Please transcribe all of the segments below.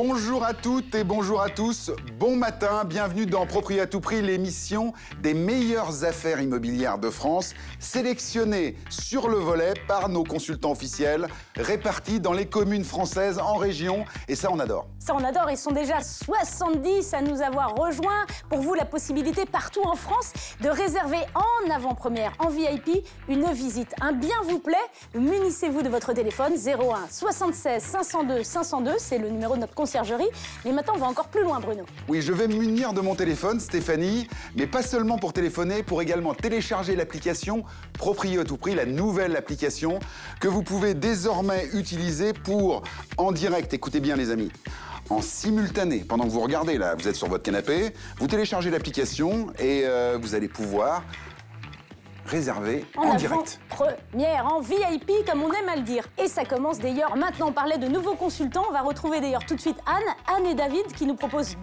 Bonjour à toutes et bonjour à tous, bon matin, bienvenue dans Proprio à tout prix, l'émission des meilleures affaires immobilières de France, sélectionnées sur le volet par nos consultants officiels, répartis dans les communes françaises, en région, et ça on adore. Ça on adore, ils sont déjà 70 à nous avoir rejoints. Pour vous, la possibilité partout en France de réserver en avant-première, en VIP, une visite. Un bien vous plaît, munissez-vous de votre téléphone 01 76 502 502, c'est le numéro de notre conciergerie. Mais maintenant, on va encore plus loin, Bruno. Oui, je vais me munir de mon téléphone, Stéphanie, mais pas seulement pour téléphoner, pour également télécharger l'application Proprio à tout prix, la nouvelle application que vous pouvez désormais utiliser pour, en direct, écoutez bien les amis, en simultané, pendant que vous regardez, là, vous êtes sur votre canapé, vous téléchargez l'application et vous allez pouvoir réserver en direct. Première, en VIP, comme on aime à le dire. Et ça commence d'ailleurs. Maintenant, on parlait de nouveaux consultants. On va retrouver d'ailleurs tout de suite Anne et David qui nous proposent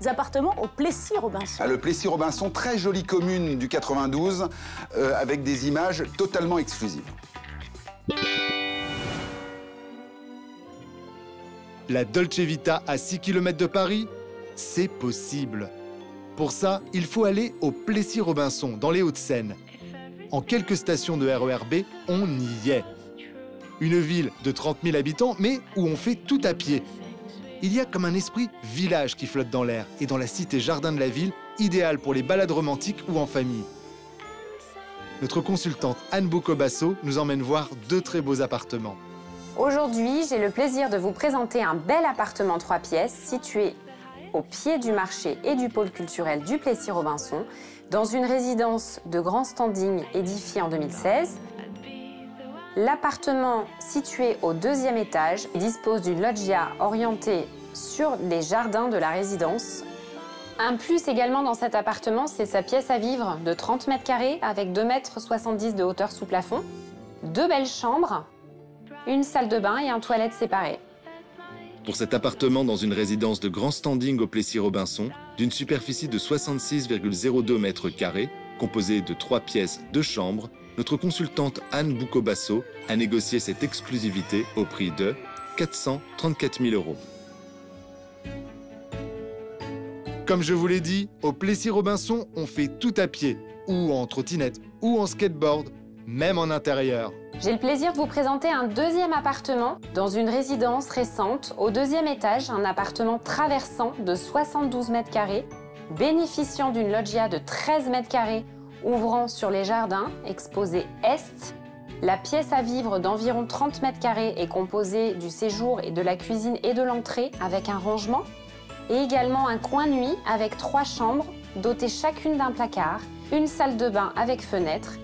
2 appartements au Plessis-Robinson. Le Plessis-Robinson, très jolie commune du 92, avec des images totalement exclusives. La Dolce Vita à 6 km de Paris, c'est possible. Pour ça, il faut aller au Plessis-Robinson, dans les Hauts-de-Seine. En quelques stations de RER B, on y est. Une ville de 30 000 habitants, mais où on fait tout à pied. Il y a comme un esprit village qui flotte dans l'air et dans la cité jardin de la ville, idéale pour les balades romantiques ou en famille. Notre consultante Anne Boucobasso nous emmène voir 2 très beaux appartements. Aujourd'hui, j'ai le plaisir de vous présenter un bel appartement 3 pièces situé au pied du marché et du pôle culturel du Plessis-Robinson, dans une résidence de grand standing édifiée en 2016. L'appartement, situé au 2e étage, dispose d'une loggia orientée sur les jardins de la résidence. Un plus également dans cet appartement, c'est sa pièce à vivre de 30 mètres carrés avec 2,70 m de hauteur sous plafond, 2 belles chambres, une salle de bain et un toilette séparées. Pour cet appartement dans une résidence de grand standing au Plessis-Robinson, d'une superficie de 66,02 mètres carrés, composée de 3 pièces, 2 chambres, notre consultante Anne Boucobasso a négocié cette exclusivité au prix de 434 000 €. Comme je vous l'ai dit, au Plessis-Robinson, on fait tout à pied, ou en trottinette, ou en skateboard, même en intérieur. J'ai le plaisir de vous présenter un 2e appartement dans une résidence récente. Au 2e étage, un appartement traversant de 72 mètres carrés, bénéficiant d'une loggia de 13 mètres carrés, ouvrant sur les jardins, exposé est. La pièce à vivre d'environ 30 mètres carrés est composée du séjour et de la cuisine et de l'entrée avec un rangement. Et également un coin nuit avec 3 chambres, dotées chacune d'un placard, une salle de bain avec fenêtre,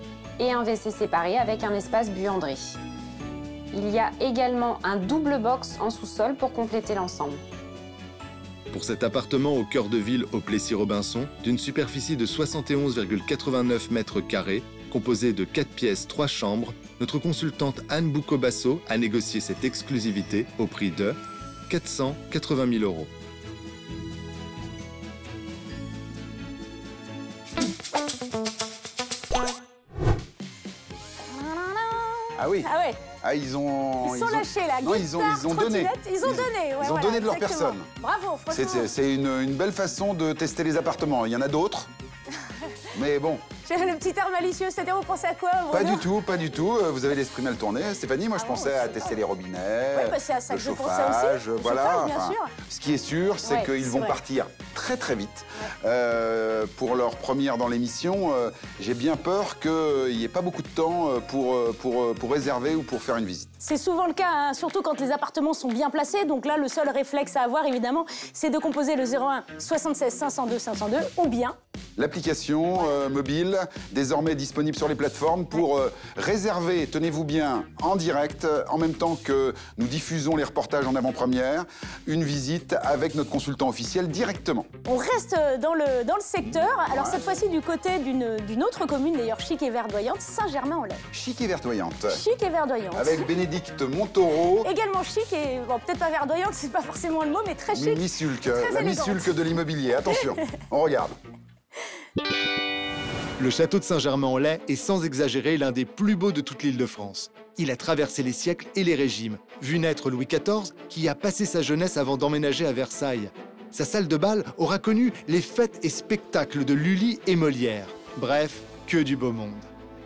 et un WC séparé avec un espace buanderie. Il y a également un double box en sous-sol pour compléter l'ensemble. Pour cet appartement au cœur de ville au Plessis-Robinson, d'une superficie de 71,89 mètres carrés, composé de 4 pièces, 3 chambres, notre consultante Anne Boucobasso a négocié cette exclusivité au prix de 480 000 €. Ah oui. Ah ouais. Ah, ils ont lâchés là. Non, ils ont donné. Ils ont donné. Ouais, Ils ont donné de leur exactement. personne. Bravo, franchement. C'est une belle façon de tester les appartements. Il y en a d'autres. Mais bon. J'ai le petit air malicieux, c'est-à-dire vous pensez à quoi, Bruno? Pas du tout, pas du tout. Vous avez l'esprit mal tourné. Stéphanie, moi je pensais à tester les robinets, bah, c'est à ça le que je pensais chauffage, aussi. Le voilà. chauffage, bien sûr. Ce qui est sûr, c'est Ouais, qu'ils c'est vont vrai. partir très très vite. Pour leur première dans l'émission, j'ai bien peur qu'il n'y ait pas beaucoup de temps pour réserver ou pour faire une visite. C'est souvent le cas, hein, surtout quand les appartements sont bien placés. Donc là, le seul réflexe à avoir, évidemment, c'est de composer le 01 76 502 502 ou bien L'application mobile, désormais disponible sur les plateformes pour réserver, tenez-vous bien, en direct, en même temps que nous diffusons les reportages en avant-première, une visite avec notre consultant officiel directement. on reste dans le secteur. Alors cette fois-ci du côté d'une autre commune, d'ailleurs chic et verdoyante, Saint-Germain-en-Laye. Chic et verdoyante. Chic et verdoyante. Avec Bénédicte Montaureau. Également chic et, bon, peut-être pas verdoyante, c'est pas forcément le mot, mais très chic. Missulque, très la élégante. Missulque de l'immobilier. Attention, on regarde. Le château de Saint-Germain-en-Laye est sans exagérer l'un des plus beaux de toute l'Île-de-France. Il a traversé les siècles et les régimes, vu naître Louis XIV, qui a passé sa jeunesse avant d'emménager à Versailles. Sa salle de bal aura connu les fêtes et spectacles de Lully et Molière. Bref, que du beau monde.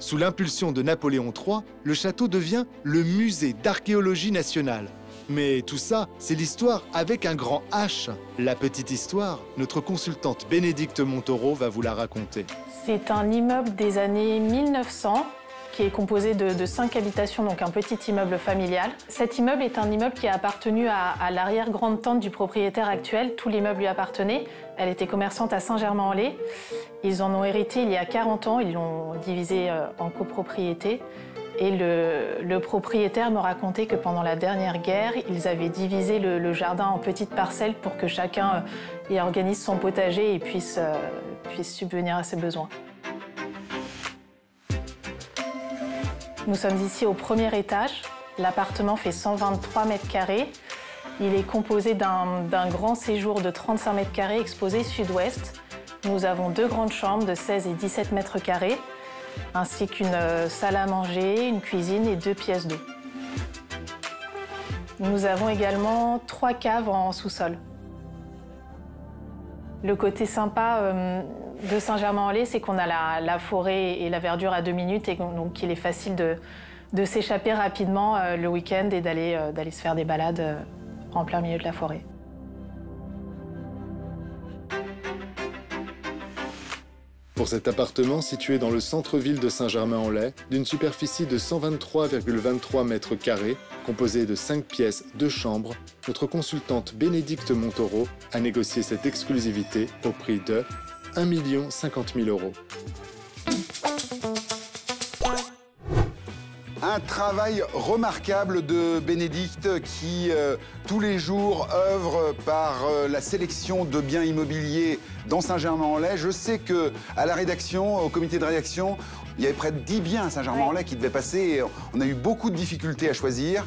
Sous l'impulsion de Napoléon III, le château devient le musée d'archéologie nationale. Mais tout ça, c'est l'histoire avec un grand H. La petite histoire, notre consultante Bénédicte Montaureau va vous la raconter. C'est un immeuble des années 1900 qui est composé de 5 habitations, donc un petit immeuble familial. Cet immeuble est un immeuble qui a appartenu à l'arrière-grande-tante du propriétaire actuel. Tout l'immeuble lui appartenait. Elle était commerçante à Saint-Germain-en-Laye. Ils en ont hérité il y a 40 ans. Ils l'ont divisé en copropriété. Et le propriétaire me racontait que pendant la dernière guerre, ils avaient divisé le jardin en petites parcelles pour que chacun y organise son potager et puisse subvenir à ses besoins. Nous sommes ici au premier étage. L'appartement fait 123 mètres carrés. Il est composé d'un grand séjour de 35 mètres carrés exposé sud-ouest. Nous avons 2 grandes chambres de 16 et 17 mètres carrés, ainsi qu'une salle à manger, une cuisine et 2 pièces d'eau. Nous avons également 3 caves en sous-sol. Le côté sympa de Saint-Germain-en-Laye, c'est qu'on a la forêt et la verdure à 2 minutes et donc il est facile de s'échapper rapidement le week-end et d'aller se faire des balades en plein milieu de la forêt. Pour cet appartement situé dans le centre-ville de Saint-Germain-en-Laye, d'une superficie de 123,23 mètres carrés, composé de 5 pièces, 2 chambres, notre consultante Bénédicte Montaureau a négocié cette exclusivité au prix de 1 050 000 €. Un travail remarquable de Bénédicte qui, tous les jours, œuvre par la sélection de biens immobiliers dans Saint-Germain-en-Laye. Je sais qu'à la rédaction, au comité de rédaction, il y avait près de 10 biens à Saint-Germain-en-Laye qui devaient passer. On a eu beaucoup de difficultés à choisir.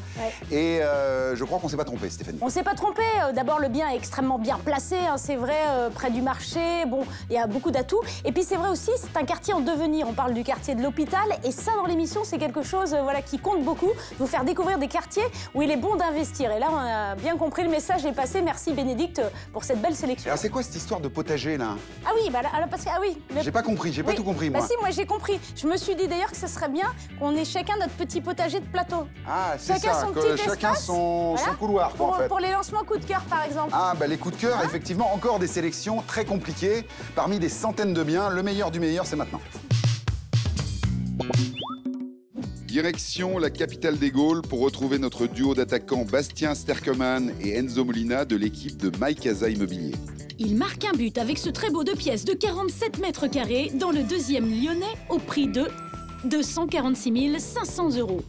Et je crois qu'on ne s'est pas trompé, Stéphanie. On ne s'est pas trompé. D'abord, le bien est extrêmement bien placé. Hein, c'est vrai, près du marché. Bon, il y a beaucoup d'atouts. Et puis, c'est vrai aussi, c'est un quartier en devenir. On parle du quartier de l'hôpital. Et ça, dans l'émission, c'est quelque chose voilà, qui compte beaucoup. Vous faire découvrir des quartiers où il est bon d'investir. Et là, on a bien compris. Le message est passé. Merci, Bénédicte, pour cette belle sélection. Alors, c'est quoi cette histoire de potager, là? Ah oui, bah, alors, parce que... Ah oui. J'ai pas compris. J'ai pas tout compris, moi. Bah si, moi, j'ai compris. Je me suis dit d'ailleurs que ce serait bien qu'on ait chacun notre petit potager de plateau. Ah, c'est ça, son que petit chacun espace, son couloir, quoi, en fait. Pour les lancements coup de cœur, par exemple. Ah, bah les coups de cœur, effectivement, encore des sélections très compliquées. Parmi des centaines de biens, le meilleur du meilleur, c'est maintenant. Direction la capitale des Gaules pour retrouver notre duo d'attaquants Bastien Sterkeman et Enzo Molina de l'équipe de My Casa Immobilier. Il marque un but avec ce très beau 2 pièces de 47 mètres carrés dans le 2e lyonnais au prix de 246 500 €.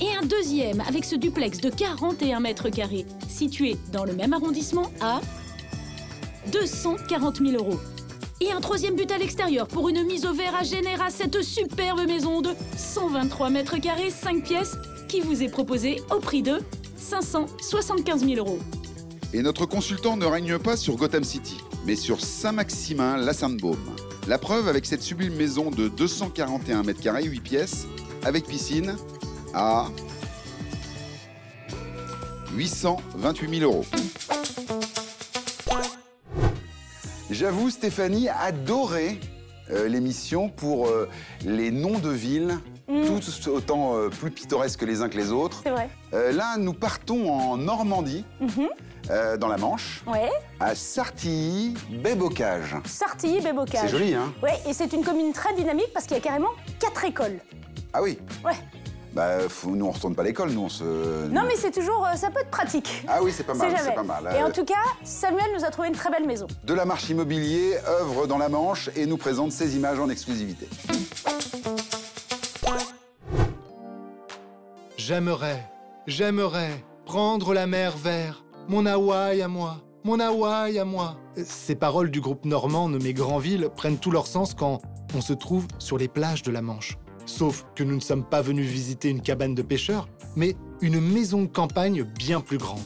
Et un deuxième avec ce duplex de 41 mètres carrés situé dans le même arrondissement à 240 000 €. Et un 3e but à l'extérieur pour une mise au vert à Généra, cette superbe maison de 123 mètres carrés, 5 pièces qui vous est proposée au prix de 575 000 €. Et notre consultant ne règne pas sur Gotham City, mais sur Saint-Maximin, la Sainte-Baume. La preuve avec cette sublime maison de 241 mètres carrés, 8 pièces, avec piscine, à 828 000 €. J'avoue, Stéphanie, adorer l'émission pour les noms de villes, tout autant plus pittoresques les uns que les autres. C'est vrai. Là, nous partons en Normandie, dans la Manche, à Sartilly-Baie-Bocage. Sartilly-Baie-Bocage. C'est joli, hein? Oui, et c'est une commune très dynamique parce qu'il y a carrément 4 écoles. Ah oui? Ouais. Bah, nous, on retourne pas à l'école, nous, on se... Non, mais c'est toujours... ça peut être pratique. Ah oui, c'est pas mal, C'est c'est pas mal. Et en tout cas, Samuel nous a trouvé une très belle maison. De la Marche Immobilier œuvre dans la Manche et nous présente ces images en exclusivité. J'aimerais prendre la mer vers mon Hawaï à moi, mon Hawaï à moi. Ces paroles du groupe normand nommé Granville prennent tout leur sens quand on se trouve sur les plages de la Manche. Sauf que nous ne sommes pas venus visiter une cabane de pêcheurs, mais une maison de campagne bien plus grande.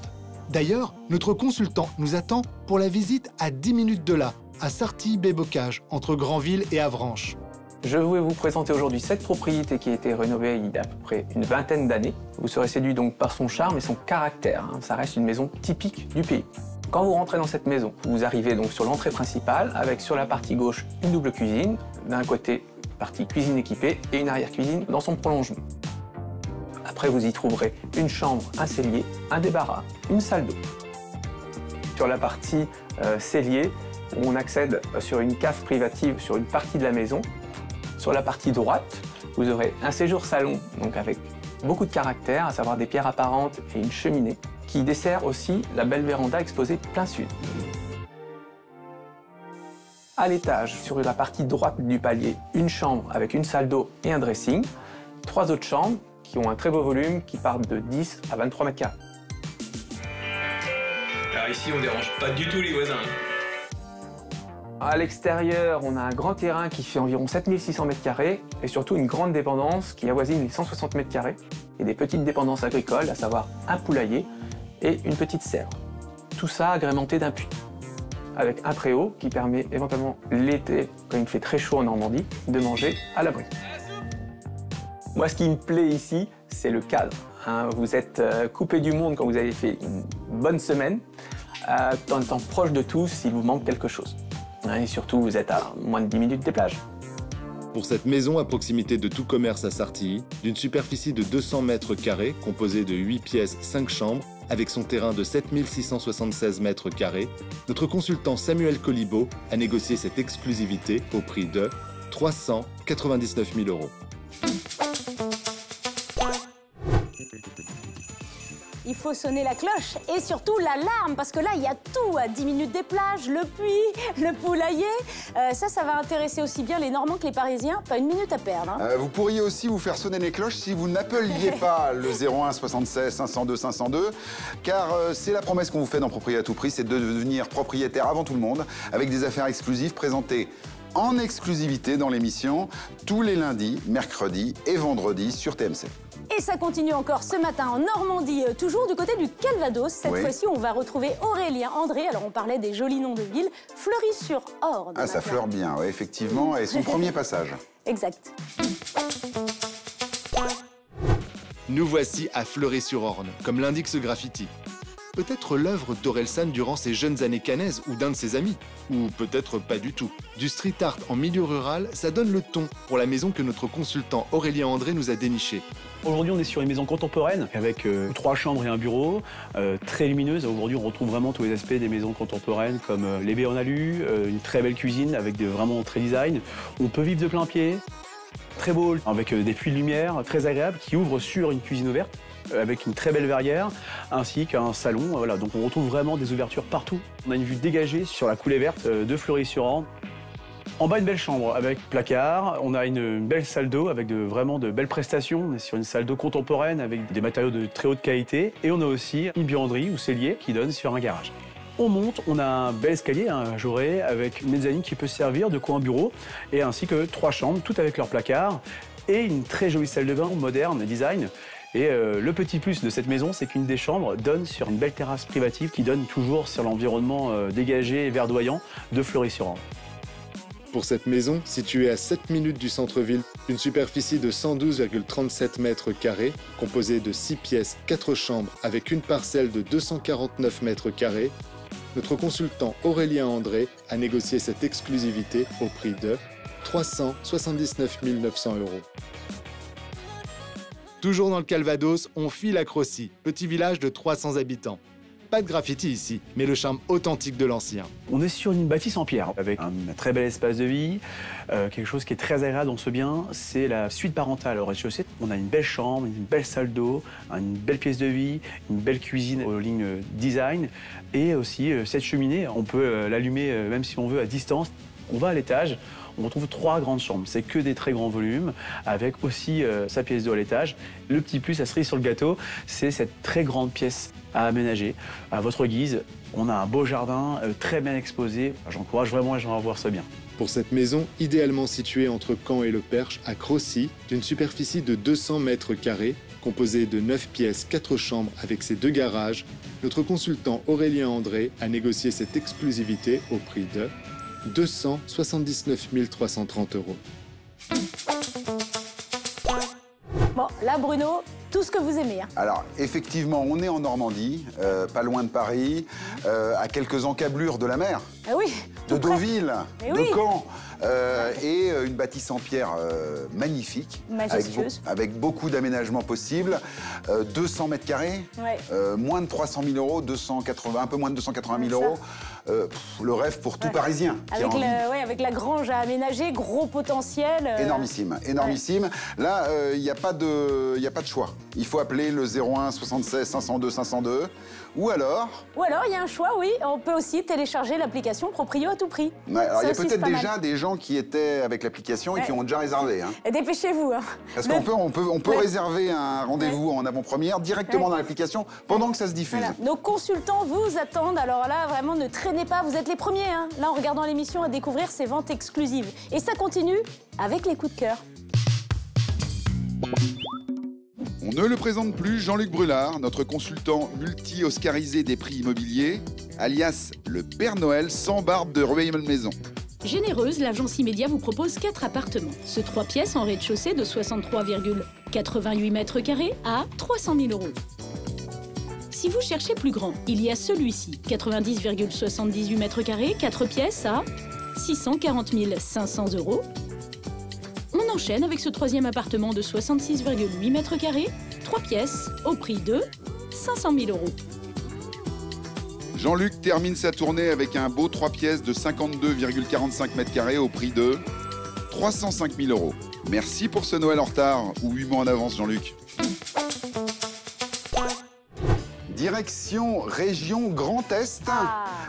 D'ailleurs, notre consultant nous attend pour la visite à 10 minutes de là, à Sartilly-Baie-Bocage, entre Granville et Avranches. Je vais vous présenter aujourd'hui cette propriété qui a été rénovée il y a à peu près une vingtaine d'années. Vous serez séduit donc par son charme et son caractère. Ça reste une maison typique du pays. Quand vous rentrez dans cette maison, vous arrivez donc sur l'entrée principale avec sur la partie gauche une double cuisine. D'un côté, partie cuisine équipée et une arrière-cuisine dans son prolongement. Après, vous y trouverez une chambre, un cellier, un débarras, une salle d'eau. Sur la partie cellier, on accède sur une cave privative sur une partie de la maison. Sur la partie droite, vous aurez un séjour salon, donc avec beaucoup de caractère, à savoir des pierres apparentes et une cheminée, qui dessert aussi la belle véranda exposée plein sud. À l'étage, sur la partie droite du palier, une chambre avec une salle d'eau et un dressing. 3 autres chambres qui ont un très beau volume, qui partent de 10 à 23 mètres carrés. Alors ici, on dérange pas du tout les voisins. À l'extérieur, on a un grand terrain qui fait environ 7600 mètres carrés et surtout une grande dépendance qui avoisine les 160 mètres carrés et des petites dépendances agricoles, à savoir un poulailler et une petite serre. Tout ça agrémenté d'un puits, avec un préau qui permet éventuellement l'été, quand il fait très chaud en Normandie, de manger à l'abri. Moi, ce qui me plaît ici, c'est le cadre. Vous êtes coupé du monde quand vous avez fait une bonne semaine, en étant proche de tous s'il vous manque quelque chose. Et surtout, vous êtes à moins de 10 minutes des plages. Pour cette maison à proximité de tout commerce à Sartilly, d'une superficie de 200 mètres carrés, composée de 8 pièces, 5 chambres, avec son terrain de 7676 mètres carrés, notre consultant Samuel Colibaud a négocié cette exclusivité au prix de 399 000 €. Il faut sonner la cloche et surtout l'alarme, parce que là, il y a tout à 10 minutes des plages, le puits, le poulailler. Ça va intéresser aussi bien les Normands que les Parisiens. Pas une minute à perdre. Vous pourriez aussi vous faire sonner les cloches si vous n'appeliez pas le 01 76 502 502, car c'est la promesse qu'on vous fait dans Propriété à tout prix, c'est de devenir propriétaire avant tout le monde, avec des affaires exclusives présentées en exclusivité dans l'émission tous les lundis, mercredis et vendredis sur TMC. Et ça continue encore ce matin en Normandie, toujours du côté du Calvados. Cette fois-ci, on va retrouver Aurélien André. Alors, on parlait des jolis noms de villes. Fleury-sur-Orne. Ah, ça fleure bien, ouais, effectivement. Et son premier passage. Exact. Nous voici à Fleury-sur-Orne, comme l'indique ce graffiti. Peut-être l'œuvre d'Orelsan durant ses jeunes années cannaises ou d'un de ses amis. Ou peut-être pas du tout. Du street art en milieu rural, ça donne le ton pour la maison que notre consultant Aurélien André nous a dénichée. Aujourd'hui, on est sur une maison contemporaine avec 3 chambres et un bureau, très lumineuse. Aujourd'hui, on retrouve vraiment tous les aspects des maisons contemporaines comme les baies en alu, une très belle cuisine avec vraiment très design. On peut vivre de plein pied, très beau, avec des puits de lumière très agréables qui ouvrent sur une cuisine ouverte, avec une très belle verrière, ainsi qu'un salon. Voilà. Donc on retrouve vraiment des ouvertures partout. On a une vue dégagée sur la coulée verte de Fleury-sur-Orne. En bas, une belle chambre avec placard. On a une belle salle d'eau avec vraiment de belles prestations. On est sur une salle d'eau contemporaine avec des matériaux de très haute qualité. Et on a aussi une buanderie ou cellier qui donne sur un garage. On monte, on a un bel escalier, un joré, avec une mezzanine qui peut servir de coin bureau, et ainsi que 3 chambres, toutes avec leur placard, et une très jolie salle de bain moderne, design. Et le petit plus de cette maison, c'est qu'une des chambres donne sur une belle terrasse privative qui donne toujours sur l'environnement dégagé et verdoyant de Fleury-sur-Orne. Pour cette maison, située à 7 minutes du centre-ville, une superficie de 112,37 mètres carrés, composée de 6 pièces, 4 chambres, avec une parcelle de 249 mètres carrés, notre consultant Aurélien André a négocié cette exclusivité au prix de 379 900 €. Toujours dans le Calvados, on file à Crossy, petit village de 300 habitants. Pas de graffiti ici, mais le charme authentique de l'ancien. On est sur une bâtisse en pierre, avec un très bel espace de vie. Quelque chose qui est très agréable dans ce bien, c'est la suite parentale au rez-de-chaussée. On a une belle chambre, une belle salle d'eau, une belle pièce de vie, une belle cuisine aux lignes design, et aussi cette cheminée, on peut l'allumer même si on veut à distance. On va à l'étage, on retrouve 3 grandes chambres. C'est que des très grands volumes, avec aussi sa pièce d'eau à l'étage. Le petit plus, la cerise sur le gâteau, c'est cette très grande pièce à aménager à votre guise. On a un beau jardin très bien exposé. J'encourage vraiment les gens à voir ce bien. Pour cette maison, idéalement située entre Caen et Le Perche, à Crossy, d'une superficie de 200 mètres carrés, composée de 9 pièces, 4 chambres avec ses 2 garages, notre consultant Aurélien André a négocié cette exclusivité au prix de 279 330 €. Là, Bruno, tout ce que vous aimez. Hein. Alors, effectivement, on est en Normandie, pas loin de Paris, à quelques encablures de la mer. Ah oui. De Deauville, de Caen. Et une bâtisse en pierre magnifique, avec beaucoup d'aménagements possibles. 200 mètres carrés, moins de 300 000 euros, 280, un peu moins de 280 000 euros. Le rêve pour tout Parisien. Avec la grange à aménager, gros potentiel. Énormissime, énormissime. Là, il n'y a pas de choix. Il faut appeler le 01 76 502 502. Ou alors, il y a un choix, oui. On peut aussi télécharger l'application Proprio à tout prix. Alors, il y a peut-être déjà des gens qui étaient avec l'application et qui ont déjà réservé. Hein. Et dépêchez-vous. Hein. Parce qu'on peut réserver un rendez-vous en avant-première directement dans l'application pendant que ça se diffuse. Voilà. Nos consultants vous attendent. Alors là, vraiment, ne traînez pas. Vous êtes les premiers, hein, là, en regardant l'émission, à découvrir ces ventes exclusives. Et ça continue avec les coups de cœur. On ne le présente plus, Jean-Luc Brulard, notre consultant multi-oscarisé des prix immobiliers, alias le Père Noël sans barbe de Rueil-Malmaison. Généreuse, l'agence Immédiat vous propose 4 appartements. Ce 3 pièces en rez-de-chaussée de 63,88 mètres carrés à 300 000 euros. Si vous cherchez plus grand, il y a celui-ci, 90,78 mètres carrés, 4 pièces à 640 500 euros. On enchaîne avec ce 3e appartement de 66,8 mètres carrés, 3 pièces, au prix de 500 000 euros. Jean-Luc termine sa tournée avec un beau 3 pièces de 52,45 mètres carrés au prix de 305 000 euros. Merci pour ce Noël en retard ou 8 mois en avance, Jean-Luc. Direction région Grand Est,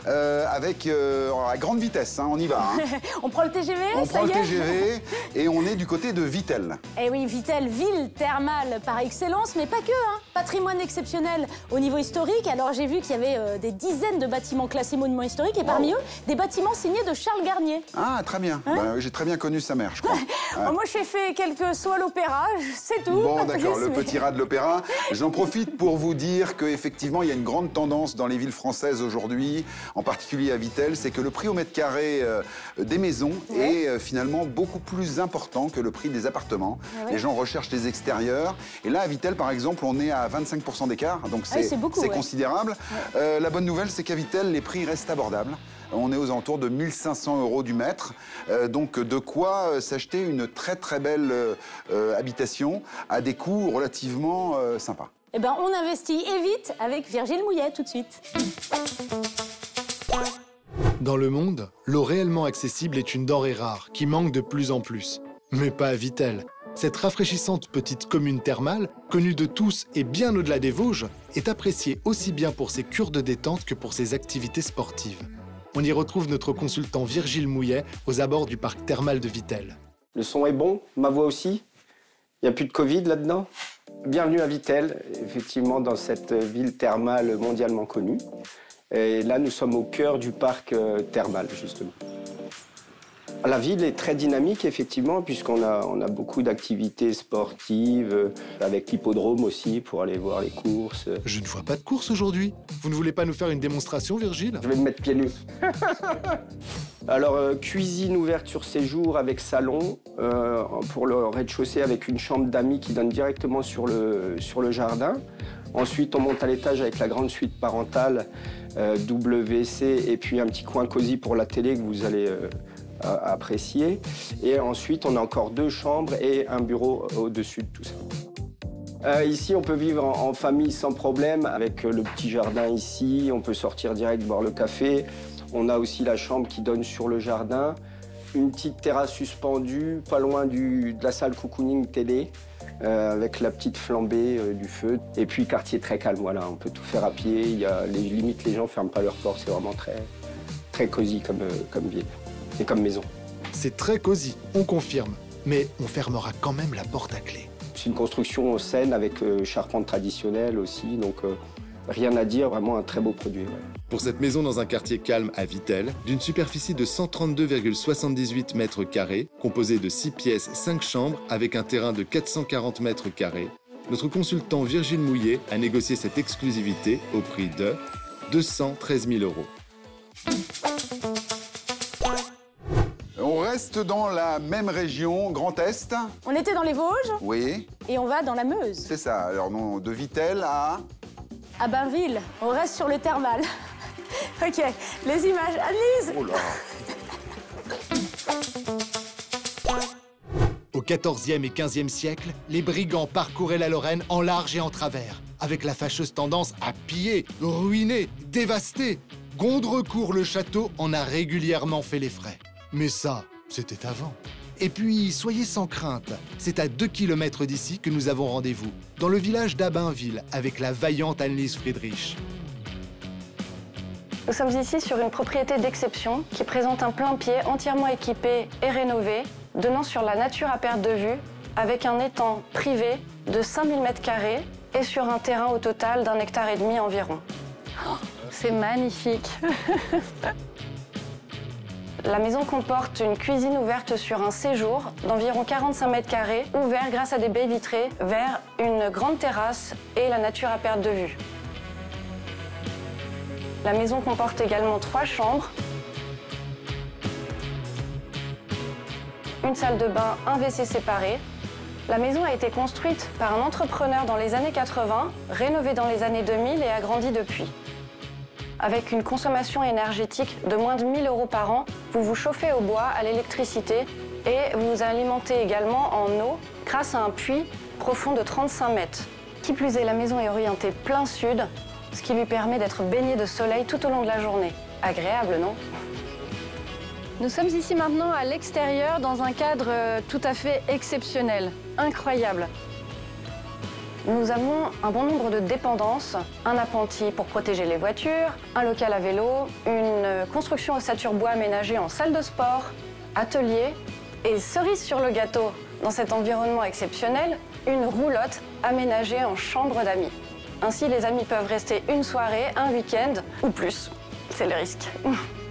avec à grande vitesse, hein, on y va. Hein. On prend le TGV, on prend le TGV et on est du côté de Vittel. Eh oui, Vittel, ville thermale par excellence, mais pas que. Hein. Patrimoine exceptionnel au niveau historique. Alors j'ai vu qu'il y avait des dizaines de bâtiments classés monuments historiques et parmi eux, des bâtiments signés de Charles Garnier. Ah, très bien. Hein, j'ai très bien connu sa mère, je crois. Moi, j'ai fait quelques sauts à l'opéra, c'est tout. Bon, d'accord, le petit rat de l'opéra. J'en profite pour vous dire qu'effectivement, il y a une grande tendance dans les villes françaises aujourd'hui, en particulier à Vittel, c'est que le prix au mètre carré des maisons est finalement beaucoup plus important que le prix des appartements. Les gens recherchent les extérieurs. Et là, à Vittel, par exemple, on est à 25% d'écart, donc c'est considérable. La bonne nouvelle, c'est qu'à Vittel, les prix restent abordables. On est aux alentours de 1 500 euros du mètre, donc de quoi s'acheter une très très belle habitation à des coûts relativement sympas. Eh ben, on investit et vite avec Virgile Mouillet tout de suite. Dans le monde, l'eau réellement accessible est une denrée rare qui manque de plus en plus. Mais pas à Vittel. Cette rafraîchissante petite commune thermale, connue de tous et bien au-delà des Vosges, est appréciée aussi bien pour ses cures de détente que pour ses activités sportives. On y retrouve notre consultant Virgile Mouillet aux abords du parc thermal de Vittel. Le son est bon, ma voix aussi. Il n'y a plus de Covid là-dedans. Bienvenue à Vittel, effectivement dans cette ville thermale mondialement connue. Et là, nous sommes au cœur du parc thermal, justement. La ville est très dynamique, effectivement, puisqu'on a beaucoup d'activités sportives, avec l'hippodrome aussi, pour aller voir les courses. Je ne vois pas de course aujourd'hui. Vous ne voulez pas nous faire une démonstration, Virgile? Je vais me mettre pieds nus. Alors, cuisine ouverte sur séjour avec salon, pour le rez-de-chaussée avec une chambre d'amis qui donne directement sur le jardin. Ensuite, on monte à l'étage avec la grande suite parentale, WC, et puis un petit coin cosy pour la télé que vous allez apprécier. Et ensuite, on a encore 2 chambres et un bureau au-dessus de tout ça. Ici, on peut vivre en famille sans problème, avec le petit jardin ici. On peut sortir direct boire le café. On a aussi la chambre qui donne sur le jardin. Une petite terrasse suspendue, pas loin de la salle cocooning télé, avec la petite flambée du feu. Et puis, quartier très calme, voilà. On peut tout faire à pied. Il y a limite, les gens ne ferment pas leur porte. C'est vraiment très, très cosy comme ville et comme maison. C'est très cosy, on confirme. Mais on fermera quand même la porte à clé. C'est une construction saine avec charpente traditionnelle aussi, donc rien à dire, vraiment un très beau produit. Ouais. Pour cette maison dans un quartier calme à Vittel, d'une superficie de 132,78 mètres carrés, composée de 6 pièces, 5 chambres, avec un terrain de 440 mètres carrés, notre consultant Virgile Mouillet a négocié cette exclusivité au prix de 213 000 euros. reste dans la même région, Grand Est. On était dans les Vosges Oui, et on va dans la Meuse. c'est ça. Alors, non, de Vittel à... À Bainville, on reste sur le thermal. Ok, les images. Annelise. Oh là. Au XIVe et XVe siècle, les brigands parcouraient la Lorraine en large et en travers, avec la fâcheuse tendance à piller, ruiner, dévaster. Gondrecourt le château en a régulièrement fait les frais. Mais ça, c'était avant. Et puis, soyez sans crainte, c'est à 2 km d'ici que nous avons rendez-vous, dans le village d'Abainville, avec la vaillante Annelise Friedrich. Nous sommes ici sur une propriété d'exception qui présente un plein-pied entièrement équipé et rénové, donnant sur la nature à perte de vue, avec un étang privé de 5000 m² et sur un terrain au total d'1,5 hectare environ. Oh, c'est magnifique. La maison comporte une cuisine ouverte sur un séjour d'environ 45 m², ouvert grâce à des baies vitrées vers une grande terrasse et la nature à perte de vue. La maison comporte également 3 chambres, une salle de bain, un WC séparé. La maison a été construite par un entrepreneur dans les années 80, rénovée dans les années 2000 et agrandie depuis. Avec une consommation énergétique de moins de 1 000 € par an, vous vous chauffez au bois, à l'électricité et vous vous alimentez également en eau grâce à un puits profond de 35 mètres. Qui plus est, la maison est orientée plein sud, ce qui lui permet d'être baignée de soleil tout au long de la journée. Agréable, non? Nous sommes ici maintenant à l'extérieur dans un cadre tout à fait exceptionnel, incroyable. Nous avons un bon nombre de dépendances, un appentis pour protéger les voitures, un local à vélo, une construction ossature bois aménagée en salle de sport, atelier et cerise sur le gâteau, dans cet environnement exceptionnel, une roulotte aménagée en chambre d'amis. Ainsi, les amis peuvent rester une soirée, un week-end ou plus. C'est le risque.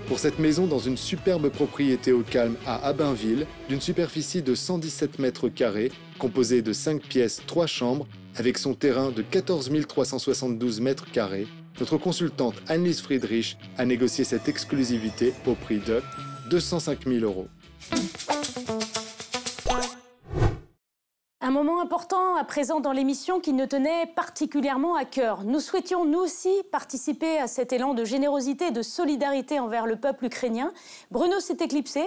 Pour cette maison dans une superbe propriété au calme à Abainville, d'une superficie de 117 m², composée de 5 pièces, 3 chambres, avec son terrain de 14 372 m², notre consultante Annelise Friedrich a négocié cette exclusivité au prix de 205 000 €. Un moment important à présent dans l'émission qui nous tenait particulièrement à cœur. Nous souhaitions nous aussi participer à cet élan de générosité et de solidarité envers le peuple ukrainien. Bruno s'est éclipsé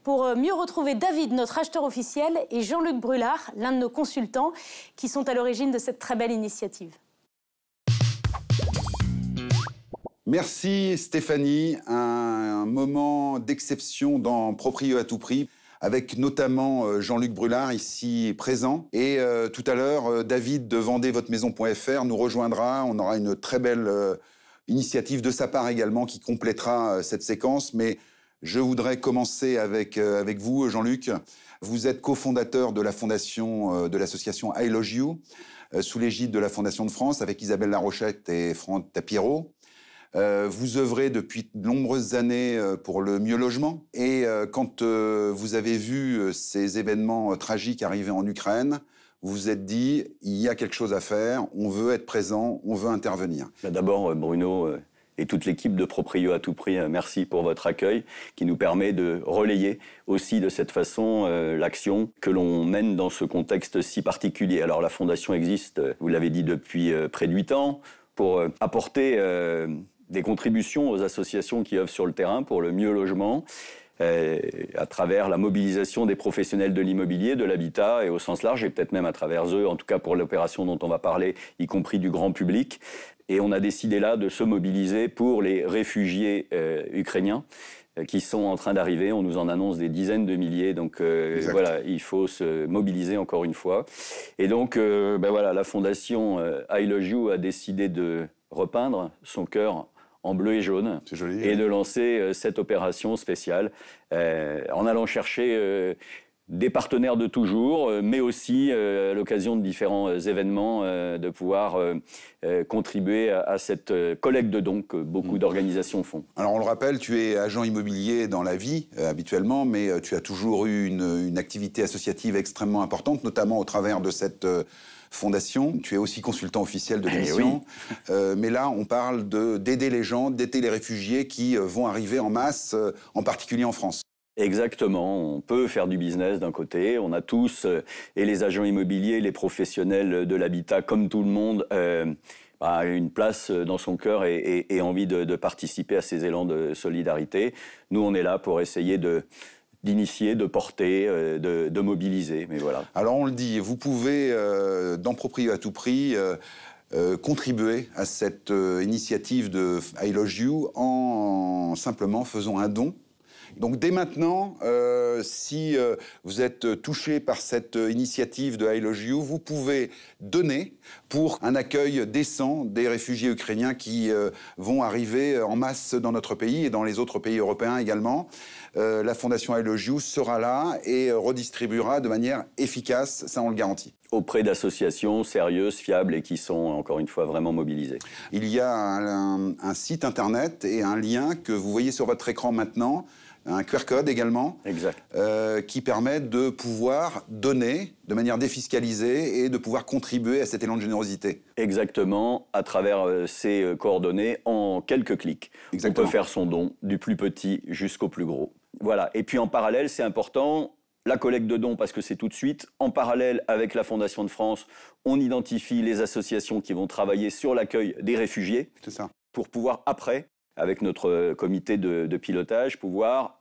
pour mieux retrouver David, notre acheteur officiel, et Jean-Luc Brulard, l'un de nos consultants, qui sont à l'origine de cette très belle initiative. Merci Stéphanie, un moment d'exception dans Proprio à tout prix, avec notamment Jean-Luc Brulard ici présent. Et tout à l'heure, David de vendezvotemaison.fr nous rejoindra. On aura une très belle initiative de sa part également qui complétera cette séquence. Mais je voudrais commencer avec vous, Jean-Luc. Vous êtes cofondateur de la fondation de l'association I Love You, sous l'égide de la Fondation de France, avec Isabelle Larochette et Franck Tapiro. Vous œuvrez depuis de nombreuses années pour le mieux logement. Et quand vous avez vu ces événements tragiques arriver en Ukraine, vous vous êtes dit, il y a quelque chose à faire, on veut être présent, on veut intervenir. D'abord, Bruno et toute l'équipe de Proprio à tout prix, merci pour votre accueil qui nous permet de relayer aussi de cette façon l'action que l'on mène dans ce contexte si particulier. Alors la Fondation existe, vous l'avez dit, depuis près de 8 ans pour apporter des contributions aux associations qui œuvrent sur le terrain pour le mieux logement, à travers la mobilisation des professionnels de l'immobilier, de l'habitat et au sens large, et peut-être même à travers eux, en tout cas pour l'opération dont on va parler, y compris du grand public. Et on a décidé là de se mobiliser pour les réfugiés ukrainiens qui sont en train d'arriver. On nous en annonce des dizaines de milliers, donc voilà, il faut se mobiliser encore une fois. Et donc, voilà, la fondation I Love You a décidé de repeindre son cœur en bleu et jaune, joli, et de lancer cette opération spéciale en allant chercher des partenaires de toujours, mais aussi à l'occasion de différents événements, de pouvoir contribuer à cette collecte de dons que beaucoup d'organisations font. Alors on le rappelle, tu es agent immobilier dans la vie habituellement, mais tu as toujours eu une activité associative extrêmement importante, notamment au travers de cette fondation. Tu es aussi consultant officiel de l'émission. Oui. Mais là, on parle d'aider les gens, d'aider les réfugiés qui vont arriver en masse, en particulier en France. Exactement, on peut faire du business d'un côté, on a tous, et les agents immobiliers, les professionnels de l'habitat, comme tout le monde, une place dans son cœur et envie de participer à ces élans de solidarité. Nous, on est là pour essayer d'initier, de porter, de mobiliser, mais voilà. Alors on le dit, vous pouvez, dans Proprio à tout prix, contribuer à cette initiative de I Lodge You en simplement faisant un don. Donc dès maintenant, si vous êtes touché par cette initiative de I Lodge You, vous pouvez donner pour un accueil décent des réfugiés ukrainiens qui vont arriver en masse dans notre pays et dans les autres pays européens également. La Fondation I Lodge You sera là et redistribuera de manière efficace, ça on le garantit. Auprès d'associations sérieuses, fiables et qui sont, encore une fois, vraiment mobilisées. Il y a un site internet et un lien que vous voyez sur votre écran maintenant, un QR code également, qui permet de pouvoir donner de manière défiscalisée et de pouvoir contribuer à cet élan de générosité. Exactement, à travers ces coordonnées en quelques clics. Exactement. On peut faire son don du plus petit jusqu'au plus gros. Voilà, et puis en parallèle, c'est important, la collecte de dons, parce que c'est tout de suite. En parallèle avec la Fondation de France, on identifie les associations qui vont travailler sur l'accueil des réfugiés. C'est ça. Pour pouvoir après, avec notre comité de pilotage, pouvoir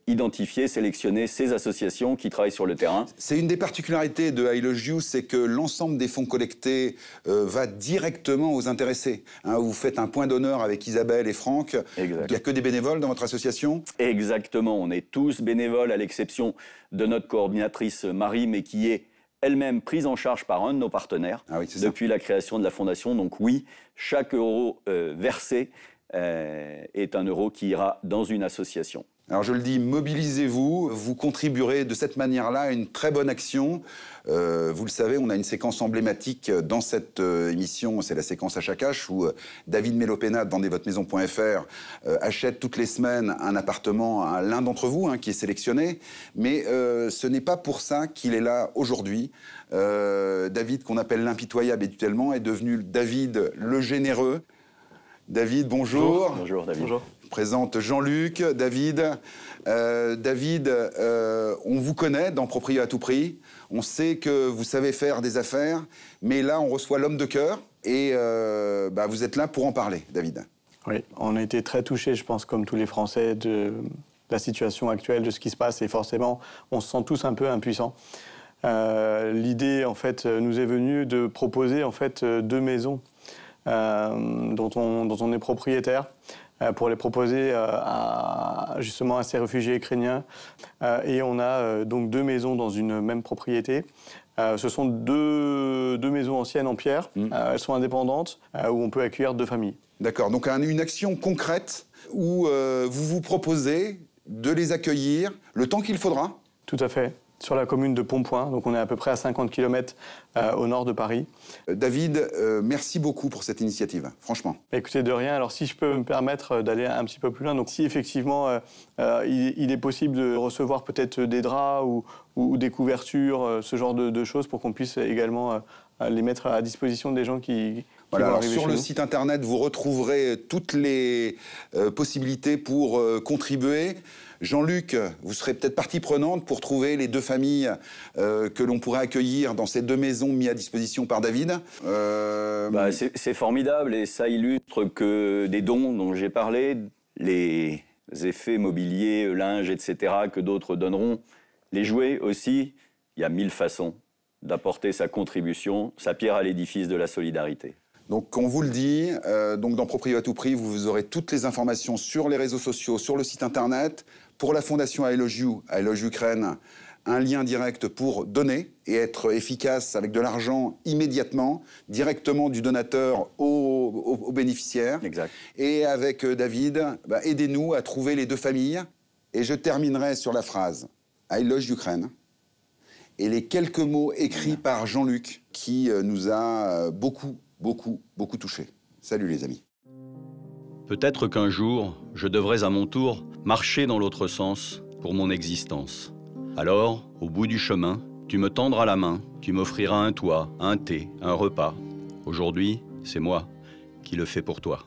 identifier, sélectionner ces associations qui travaillent sur le terrain. C'est une des particularités de I Lodge You, c'est que l'ensemble des fonds collectés va directement aux intéressés. Hein, vous faites un point d'honneur avec Isabelle et Franck. Exact. Il n'y a que des bénévoles dans votre association? Exactement, on est tous bénévoles à l'exception de notre coordinatrice Marie, mais qui est elle-même prise en charge par un de nos partenaires depuis la création de la Fondation. Donc oui, chaque euro versé est un euro qui ira dans une association. Alors je le dis, mobilisez-vous, vous contribuerez de cette manière-là à une très bonne action. Vous le savez, on a une séquence emblématique dans cette émission, c'est la séquence à chaque H, où David Mélopénat, dans Desvotresmaisons.fr, achète toutes les semaines un appartement à l'un d'entre vous, qui est sélectionné. Mais ce n'est pas pour ça qu'il est là aujourd'hui. David, qu'on appelle l'impitoyable habituellement, est devenu David le généreux. David, bonjour. Bonjour David. Bonjour. Je présente Jean-Luc, David. David, on vous connaît dans Proprio à tout prix. On sait que vous savez faire des affaires, mais là, on reçoit l'homme de cœur et vous êtes là pour en parler, David. Oui, on a été très touchés, je pense, comme tous les Français, de la situation actuelle, de ce qui se passe, et forcément, on se sent tous un peu impuissants. L'idée, en fait, nous est venue de proposer, en fait, 2 maisons dont on est propriétaire, pour les proposer justement à ces réfugiés ukrainiens. Et on a donc 2 maisons dans une même propriété. Ce sont deux maisons anciennes en pierre. Elles sont indépendantes, où on peut accueillir 2 familles. D'accord, donc une action concrète où vous vous proposez de les accueillir le temps qu'il faudra? Tout à fait. Sur la commune de Pontpoint, donc on est à peu près à 50 km au nord de Paris. David, merci beaucoup pour cette initiative, franchement. Écoutez, de rien. Alors si je peux me permettre d'aller un petit peu plus loin, donc si effectivement il est possible de recevoir peut-être des draps ou des couvertures, ce genre de choses, pour qu'on puisse également les mettre à disposition des gens qui voilà, vont alors arriver sur chez le nous. site internet, vous retrouverez toutes les possibilités pour contribuer. Jean-Luc, vous serez peut-être partie prenante pour trouver les 2 familles que l'on pourrait accueillir dans ces 2 maisons mises à disposition par David. C'est formidable et ça illustre que des dons dont j'ai parlé, les effets mobiliers, linge, etc., que d'autres donneront, les jouets aussi, il y a 1000 façons d'apporter sa contribution, sa pierre à l'édifice de la solidarité. Donc, on vous le dit, donc dans Proprio à tout prix, vous aurez toutes les informations sur les réseaux sociaux, sur le site internet. Pour la Fondation I Lodge You, I Lodge Ukraine, un lien direct pour donner et être efficace avec de l'argent immédiatement, directement du donateur au bénéficiaire. Exact. Et avec David, aidez-nous à trouver les 2 familles. Et je terminerai sur la phrase I Lodge Ukraine et les quelques mots écrits par Jean-Luc qui nous a beaucoup touchés. Salut les amis. Peut-être qu'un jour, je devrais à mon tour marcher dans l'autre sens pour mon existence. Alors, au bout du chemin, tu me tendras la main, tu m'offriras un toit, un thé, un repas. Aujourd'hui, c'est moi qui le fais pour toi.